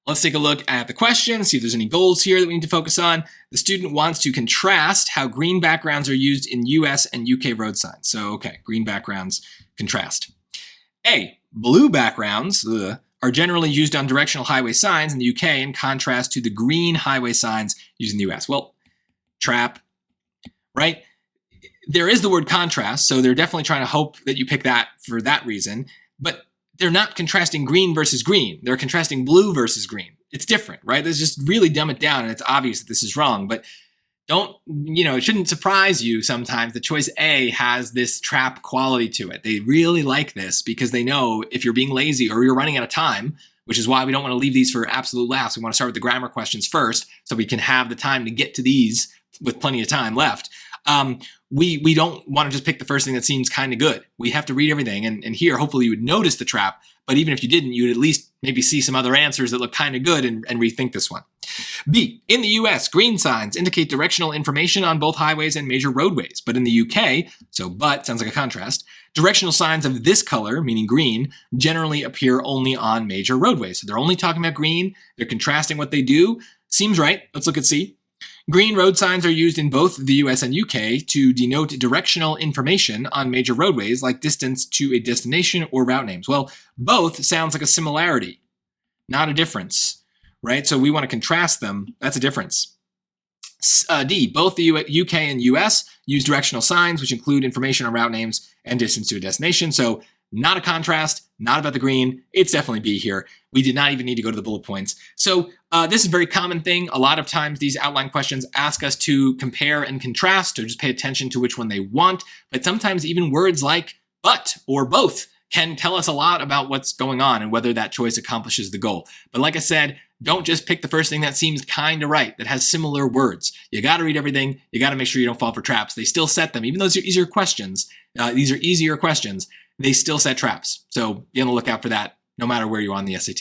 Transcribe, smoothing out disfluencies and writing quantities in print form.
Let's take a look at the question, see if there's any goals here that we need to focus on. The student wants to contrast how green backgrounds are used in US and UK road signs. So, okay, green backgrounds, contrast. A, blue backgrounds are generally used on directional highway signs in the UK in contrast to the green highway signs used in the US. Well, trap, right? There is the word contrast, so they're definitely trying to hope that you pick that for that reason, but they're not contrasting green versus green. They're contrasting blue versus green. It's different, right? Let's just really dumb it down, and it's obvious that this is wrong, but it shouldn't surprise you sometimes that choice A has this trap quality to it. They really like this because they know if you're being lazy or you're running out of time, which is why we don't want to leave these for absolute last. We want to start with the grammar questions first so we can have the time to get to these with plenty of time left. We don't want to just pick the first thing that seems kind of good. We have to read everything. And here, hopefully you would notice the trap, but even if you didn't, you would at least maybe see some other answers that look kind of good and rethink this one. B, in the US, green signs indicate directional information on both highways and major roadways. But in the UK, so but sounds like a contrast, directional signs of this color, meaning green, generally appear only on major roadways. So they're only talking about green. They're contrasting what they do. Seems right. Let's look at C. Green road signs are used in both the US and UK to denote directional information on major roadways like distance to a destination or route names. Well, both sounds like a similarity, not a difference, right? So we want to contrast them. That's a difference. D, both the UK and US use directional signs, which include information on route names and distance to a destination. So not a contrast, not about the green. It's definitely B here. We did not even need to go to the bullet points. So this is a very common thing. A lot of times these outline questions ask us to compare and contrast or just pay attention to which one they want. But sometimes even words like but or both can tell us a lot about what's going on and whether that choice accomplishes the goal. But like I said, don't just pick the first thing that seems kind of right, that has similar words. You got to read everything. You got to make sure you don't fall for traps. They still set them, even though these are easier questions. They still set traps. So be on the lookout for that no matter where you are on the SAT.